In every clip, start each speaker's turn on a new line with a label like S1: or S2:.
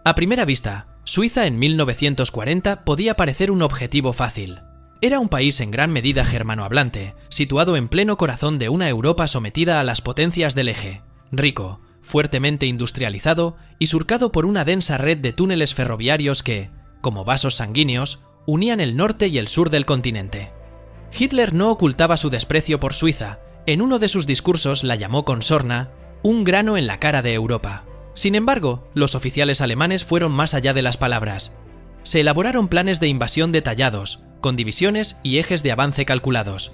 S1: A primera vista, Suiza en 1940 podía parecer un objetivo fácil. Era un país en gran medida germanohablante, situado en pleno corazón de una Europa sometida a las potencias del eje, rico, fuertemente industrializado y surcado por una densa red de túneles ferroviarios que, como vasos sanguíneos, unían el norte y el sur del continente. Hitler no ocultaba su desprecio por Suiza. En uno de sus discursos la llamó con sorna un grano en la cara de Europa. Sin embargo, los oficiales alemanes fueron más allá de las palabras. Se elaboraron planes de invasión detallados, con divisiones y ejes de avance calculados.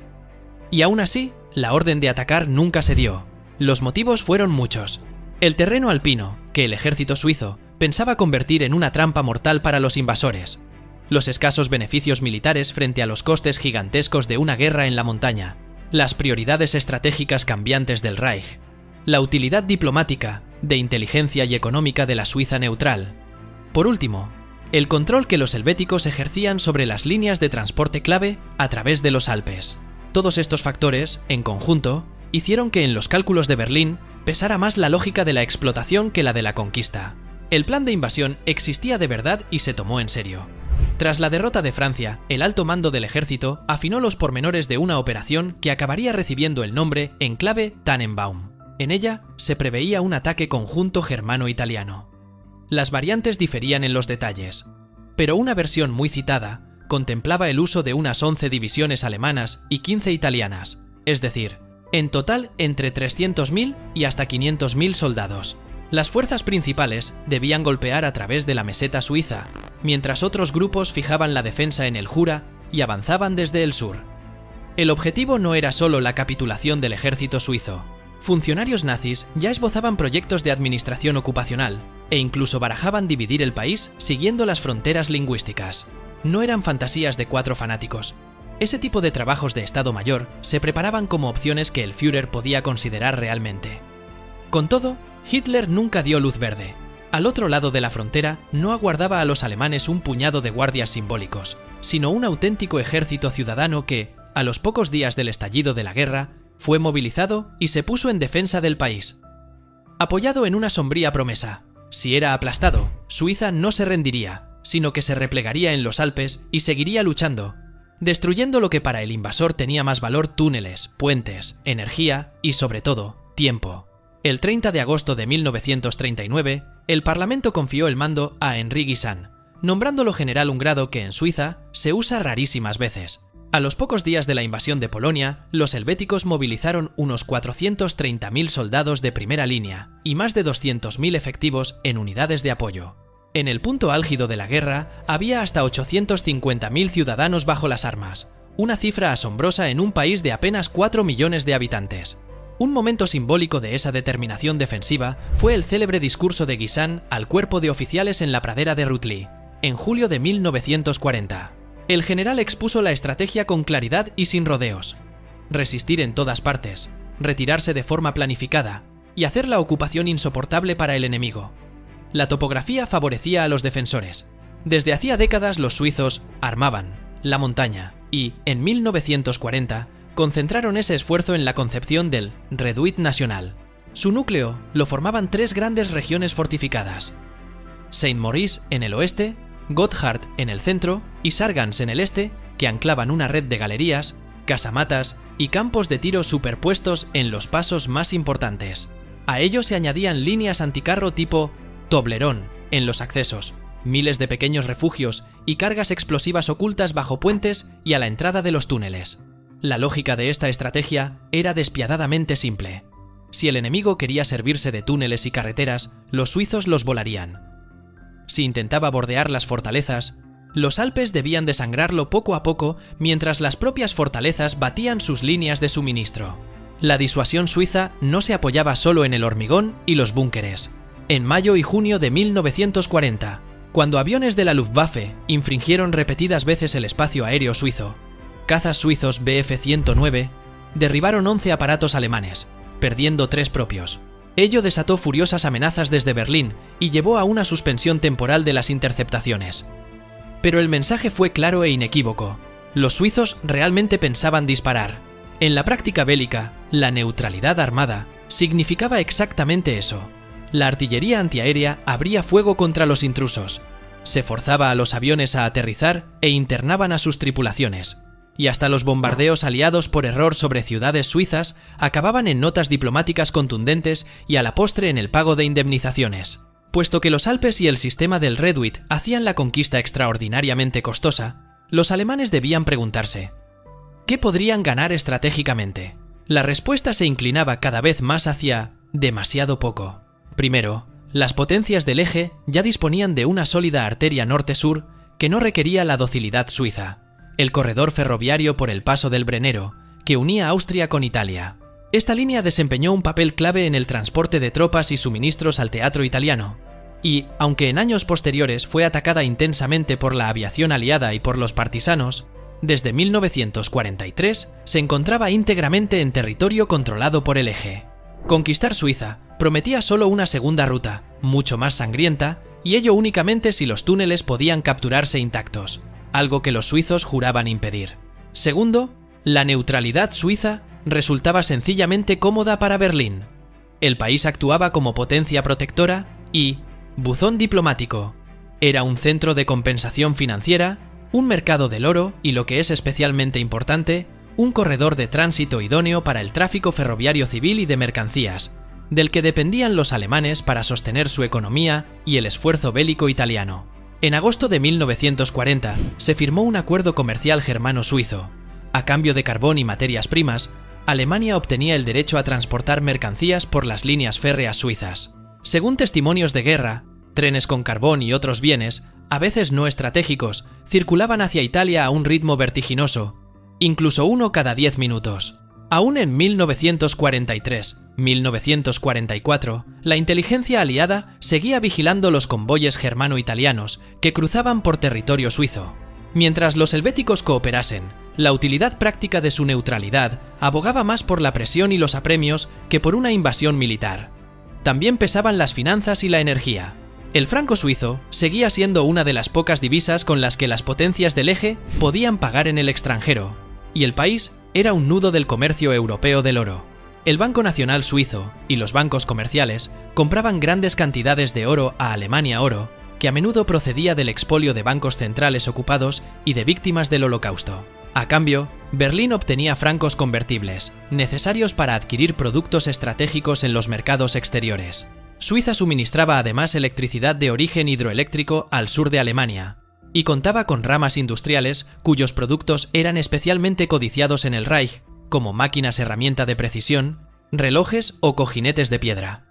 S1: Y aún así, la orden de atacar nunca se dio. Los motivos fueron muchos. El terreno alpino, que el ejército suizo pensaba convertir en una trampa mortal para los invasores. Los escasos beneficios militares frente a los costes gigantescos de una guerra en la montaña. Las prioridades estratégicas cambiantes del Reich. La utilidad diplomática, de inteligencia y económica de la Suiza neutral. Por último, el control que los helvéticos ejercían sobre las líneas de transporte clave a través de los Alpes. Todos estos factores, en conjunto, hicieron que en los cálculos de Berlín pesara más la lógica de la explotación que la de la conquista. El plan de invasión existía de verdad y se tomó en serio. Tras la derrota de Francia, el alto mando del ejército afinó los pormenores de una operación que acabaría recibiendo el nombre Enclave Tannenbaum. En ella se preveía un ataque conjunto germano-italiano. Las variantes diferían en los detalles, pero una versión muy citada contemplaba el uso de unas 11 divisiones alemanas y 15 italianas, es decir, en total entre 300.000 y hasta 500.000 soldados. Las fuerzas principales debían golpear a través de la meseta suiza, mientras otros grupos fijaban la defensa en el Jura y avanzaban desde el sur. El objetivo no era solo la capitulación del ejército suizo. Funcionarios nazis ya esbozaban proyectos de administración ocupacional e incluso barajaban dividir el país siguiendo las fronteras lingüísticas. No eran fantasías de 4 fanáticos. Ese tipo de trabajos de Estado Mayor se preparaban como opciones que el Führer podía considerar realmente. Con todo, Hitler nunca dio luz verde. Al otro lado de la frontera no aguardaba a los alemanes un puñado de guardias simbólicos, sino un auténtico ejército ciudadano que, a los pocos días del estallido de la guerra, fue movilizado y se puso en defensa del país. Apoyado en una sombría promesa: si era aplastado, Suiza no se rendiría, sino que se replegaría en los Alpes y seguiría luchando, destruyendo lo que para el invasor tenía más valor: túneles, puentes, energía y, sobre todo, tiempo. El 30 de agosto de 1939, el Parlamento confió el mando a Henri Guisan, nombrándolo general, un grado que en Suiza se usa rarísimas veces. A los pocos días de la invasión de Polonia, los helvéticos movilizaron unos 430.000 soldados de primera línea y más de 200.000 efectivos en unidades de apoyo. En el punto álgido de la guerra, había hasta 850.000 ciudadanos bajo las armas, una cifra asombrosa en un país de apenas 4 millones de habitantes. Un momento simbólico de esa determinación defensiva fue el célebre discurso de Guisan al cuerpo de oficiales en la pradera de Rutli, en julio de 1940. El general expuso la estrategia con claridad y sin rodeos: resistir en todas partes, retirarse de forma planificada y hacer la ocupación insoportable para el enemigo. La topografía favorecía a los defensores. Desde hacía décadas los suizos armaban la montaña y, en 1940, concentraron ese esfuerzo en la concepción del Reduit Nacional. Su núcleo lo formaban 3 grandes regiones fortificadas: Saint-Maurice en el oeste, Gotthard en el centro y Sargans en el este, que anclaban una red de galerías, casamatas y campos de tiro superpuestos en los pasos más importantes. A ello se añadían líneas anticarro tipo Toblerón en los accesos, miles de pequeños refugios y cargas explosivas ocultas bajo puentes y a la entrada de los túneles. La lógica de esta estrategia era despiadadamente simple. Si el enemigo quería servirse de túneles y carreteras, los suizos los volarían. Si intentaba bordear las fortalezas, los Alpes debían desangrarlo poco a poco mientras las propias fortalezas batían sus líneas de suministro. La disuasión suiza no se apoyaba solo en el hormigón y los búnkeres. En mayo y junio de 1940, cuando aviones de la Luftwaffe infringieron repetidas veces el espacio aéreo suizo, cazas suizos Bf-109 derribaron 11 aparatos alemanes, perdiendo 3 propios. Ello desató furiosas amenazas desde Berlín y llevó a una suspensión temporal de las interceptaciones. Pero el mensaje fue claro e inequívoco: los suizos realmente pensaban disparar. En la práctica bélica, la neutralidad armada significaba exactamente eso. la artillería antiaérea abría fuego contra los intrusos. Se forzaba a los aviones a aterrizar e internaban a sus tripulaciones. Y hasta los bombardeos aliados por error sobre ciudades suizas acababan en notas diplomáticas contundentes y a la postre en el pago de indemnizaciones. Puesto que los Alpes y el sistema del Reduit hacían la conquista extraordinariamente costosa, los alemanes debían preguntarse: ¿qué podrían ganar estratégicamente? La respuesta se inclinaba cada vez más hacia demasiado poco. Primero, las potencias del eje ya disponían de una sólida arteria norte-sur que no requería la docilidad suiza: el corredor ferroviario por el paso del Brennero, que unía Austria con Italia. Esta línea desempeñó un papel clave en el transporte de tropas y suministros al teatro italiano, y, aunque en años posteriores fue atacada intensamente por la aviación aliada y por los partisanos, desde 1943 se encontraba íntegramente en territorio controlado por el eje. Conquistar Suiza prometía solo una segunda ruta, mucho más sangrienta, y ello únicamente si los túneles podían capturarse intactos, algo que los suizos juraban impedir. Segundo, la neutralidad suiza resultaba sencillamente cómoda para Berlín. El país actuaba como potencia protectora y buzón diplomático. Era un centro de compensación financiera, un mercado del oro y, lo que es especialmente importante, un corredor de tránsito idóneo para el tráfico ferroviario civil y de mercancías, del que dependían los alemanes para sostener su economía y el esfuerzo bélico italiano. En agosto de 1940 se firmó un acuerdo comercial germano-suizo. A cambio de carbón y materias primas, Alemania obtenía el derecho a transportar mercancías por las líneas férreas suizas. Según testimonios de guerra, trenes con carbón y otros bienes, a veces no estratégicos, circulaban hacia Italia a un ritmo vertiginoso, incluso uno cada 10 minutos. Aún en 1943-1944, la inteligencia aliada seguía vigilando los convoyes germano-italianos que cruzaban por territorio suizo. Mientras los helvéticos cooperasen, la utilidad práctica de su neutralidad abogaba más por la presión y los apremios que por una invasión militar. También pesaban las finanzas y la energía. El franco suizo seguía siendo una de las pocas divisas con las que las potencias del eje podían pagar en el extranjero, y el país era un nudo del comercio europeo del oro. El Banco Nacional Suizo y los bancos comerciales compraban grandes cantidades de oro a Alemania Oro, que a menudo procedía del expolio de bancos centrales ocupados y de víctimas del Holocausto. A cambio, Berlín obtenía francos convertibles, necesarios para adquirir productos estratégicos en los mercados exteriores. Suiza suministraba además electricidad de origen hidroeléctrico al sur de Alemania, y contaba con ramas industriales cuyos productos eran especialmente codiciados en el Reich, como máquinas herramienta de precisión, relojes o cojinetes de piedra.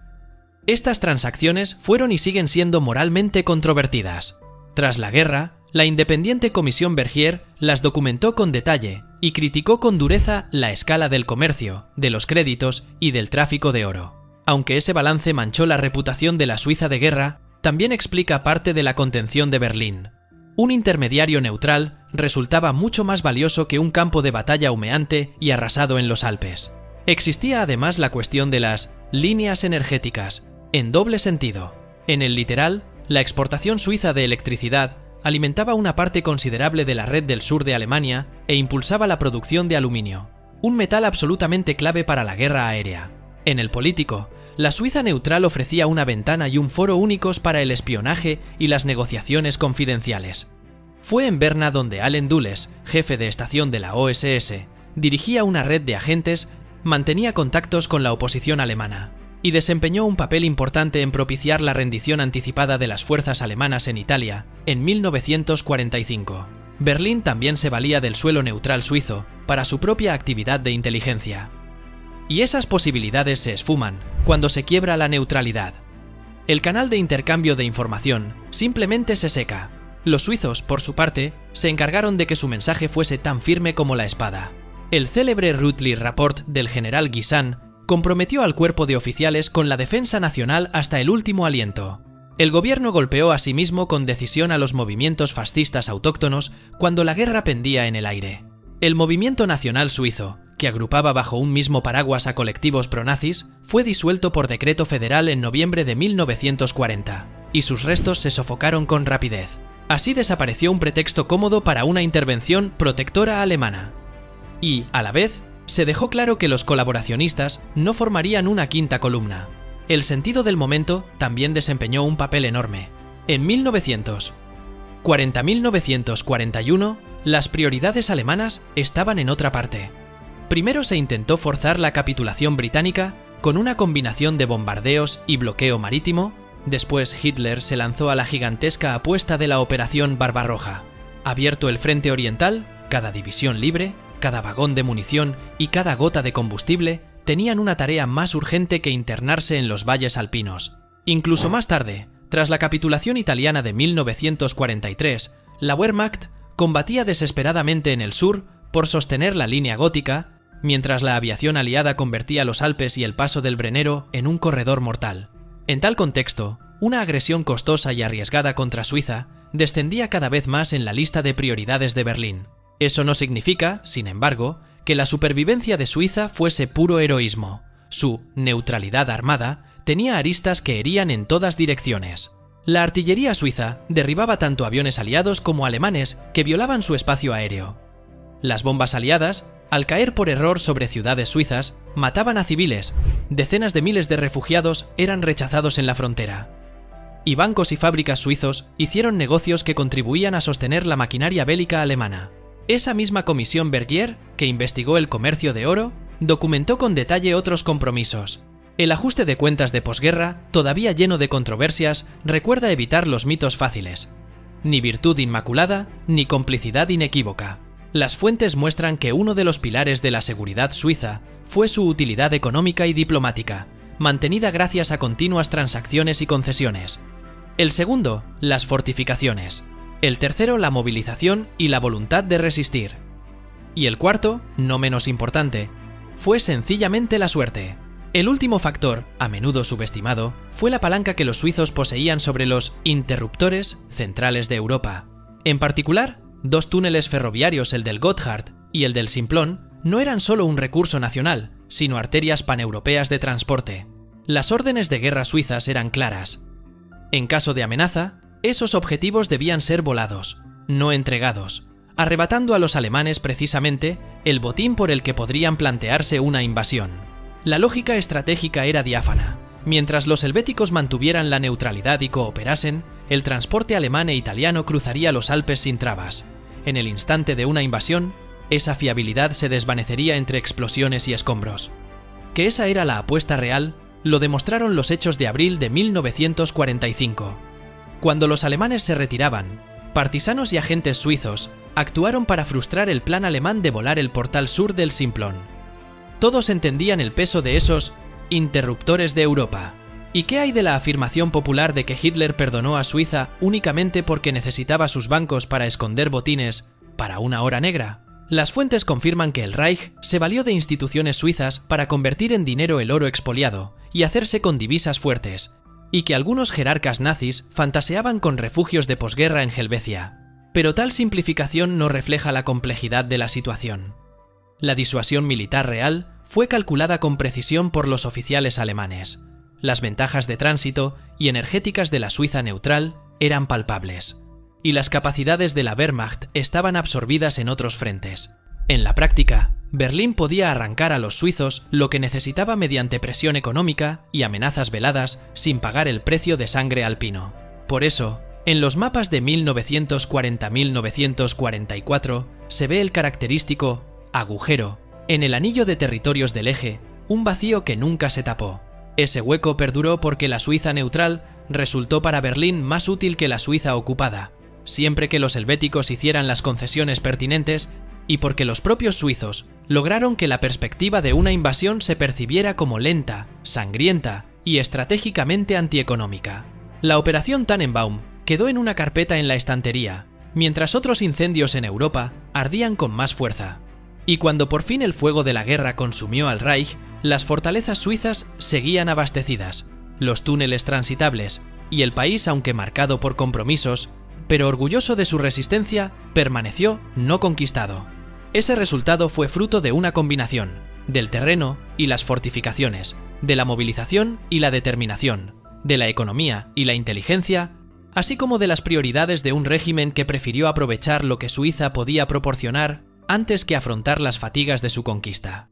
S1: Estas transacciones fueron y siguen siendo moralmente controvertidas. Tras la guerra, la independiente Comisión Bergier las documentó con detalle y criticó con dureza la escala del comercio, de los créditos y del tráfico de oro. Aunque ese balance manchó la reputación de la Suiza de guerra, también explica parte de la contención de Berlín. Un intermediario neutral resultaba mucho más valioso que un campo de batalla humeante y arrasado en los Alpes. Existía además la cuestión de las líneas energéticas, en doble sentido. En el literal, la exportación suiza de electricidad alimentaba una parte considerable de la red del sur de Alemania e impulsaba la producción de aluminio, un metal absolutamente clave para la guerra aérea. En el político, la Suiza neutral ofrecía una ventana y un foro únicos para el espionaje y las negociaciones confidenciales. Fue en Berna donde Allen Dulles, jefe de estación de la OSS, dirigía una red de agentes, mantenía contactos con la oposición alemana y desempeñó un papel importante en propiciar la rendición anticipada de las fuerzas alemanas en Italia en 1945. Berlín también se valía del suelo neutral suizo para su propia actividad de inteligencia. Y esas posibilidades se esfuman cuando se quiebra la neutralidad. El canal de intercambio de información simplemente se seca. Los suizos, por su parte, se encargaron de que su mensaje fuese tan firme como la espada. El célebre Rüttli Rapport del general Guisan comprometió al cuerpo de oficiales con la defensa nacional hasta el último aliento. El gobierno golpeó asimismo con decisión a los movimientos fascistas autóctonos cuando la guerra pendía en el aire. El movimiento nacional suizo, que agrupaba bajo un mismo paraguas a colectivos pronazis, fue disuelto por decreto federal en noviembre de 1940, y sus restos se sofocaron con rapidez. Así desapareció un pretexto cómodo para una intervención protectora alemana. Y, a la vez, se dejó claro que los colaboracionistas no formarían una quinta columna. El sentido del momento también desempeñó un papel enorme. En 1941, las prioridades alemanas estaban en otra parte. Primero se intentó forzar la capitulación británica con una combinación de bombardeos y bloqueo marítimo. Después Hitler se lanzó a la gigantesca apuesta de la Operación Barbarroja. Abierto el frente oriental, cada división libre, cada vagón de munición y cada gota de combustible tenían una tarea más urgente que internarse en los valles alpinos. Incluso más tarde, tras la capitulación italiana de 1943, la Wehrmacht combatía desesperadamente en el sur por sostener la línea gótica, mientras la aviación aliada convertía los Alpes y el paso del Brennero en un corredor mortal. En tal contexto, una agresión costosa y arriesgada contra Suiza descendía cada vez más en la lista de prioridades de Berlín. Eso no significa, sin embargo, que la supervivencia de Suiza fuese puro heroísmo. Su neutralidad armada tenía aristas que herían en todas direcciones. La artillería suiza derribaba tanto aviones aliados como alemanes que violaban su espacio aéreo. Las bombas aliadas, al caer por error sobre ciudades suizas, mataban a civiles. Decenas de miles de refugiados eran rechazados en la frontera. Y bancos y fábricas suizos hicieron negocios que contribuían a sostener la maquinaria bélica alemana. Esa misma comisión Bergier, que investigó el comercio de oro, documentó con detalle otros compromisos. El ajuste de cuentas de posguerra, todavía lleno de controversias, recuerda evitar los mitos fáciles. Ni virtud inmaculada, ni complicidad inequívoca. Las fuentes muestran que uno de los pilares de la seguridad suiza fue su utilidad económica y diplomática, mantenida gracias a continuas transacciones y concesiones. El segundo, las fortificaciones. El tercero, la movilización y la voluntad de resistir. Y el cuarto, no menos importante, fue sencillamente la suerte. El último factor, a menudo subestimado, fue la palanca que los suizos poseían sobre los interruptores centrales de Europa. En particular, dos túneles ferroviarios, el del Gotthard y el del Simplon, no eran solo un recurso nacional, sino arterias paneuropeas de transporte. Las órdenes de guerra suizas eran claras. En caso de amenaza, esos objetivos debían ser volados, no entregados, arrebatando a los alemanes precisamente el botín por el que podrían plantearse una invasión. La lógica estratégica era diáfana. Mientras los helvéticos mantuvieran la neutralidad y cooperasen, el transporte alemán e italiano cruzaría los Alpes sin trabas. En el instante de una invasión, esa fiabilidad se desvanecería entre explosiones y escombros. Que esa era la apuesta real, lo demostraron los hechos de abril de 1945. Cuando los alemanes se retiraban, partisanos y agentes suizos actuaron para frustrar el plan alemán de volar el portal sur del Simplon. Todos entendían el peso de esos interruptores de Europa. ¿Y qué hay de la afirmación popular de que Hitler perdonó a Suiza únicamente porque necesitaba sus bancos para esconder botines para una hora negra? Las fuentes confirman que el Reich se valió de instituciones suizas para convertir en dinero el oro expoliado y hacerse con divisas fuertes, y que algunos jerarcas nazis fantaseaban con refugios de posguerra en Helvecia. Pero tal simplificación no refleja la complejidad de la situación. La disuasión militar real fue calculada con precisión por los oficiales alemanes. Las ventajas de tránsito y energéticas de la Suiza neutral eran palpables, y las capacidades de la Wehrmacht estaban absorbidas en otros frentes. En la práctica, Berlín podía arrancar a los suizos lo que necesitaba mediante presión económica y amenazas veladas sin pagar el precio de sangre alpino. Por eso, en los mapas de 1940-1944 se ve el característico agujero en el anillo de territorios del eje, un vacío que nunca se tapó. Ese hueco perduró porque la Suiza neutral resultó para Berlín más útil que la Suiza ocupada, siempre que los helvéticos hicieran las concesiones pertinentes, y porque los propios suizos lograron que la perspectiva de una invasión se percibiera como lenta, sangrienta y estratégicamente antieconómica. La Operación Tannenbaum quedó en una carpeta en la estantería, mientras otros incendios en Europa ardían con más fuerza. Y cuando por fin el fuego de la guerra consumió al Reich, las fortalezas suizas seguían abastecidas, los túneles transitables, y el país, aunque marcado por compromisos, pero orgulloso de su resistencia, permaneció no conquistado. Ese resultado fue fruto de una combinación, del terreno y las fortificaciones, de la movilización y la determinación, de la economía y la inteligencia, así como de las prioridades de un régimen que prefirió aprovechar lo que Suiza podía proporcionar antes que afrontar las fatigas de su conquista.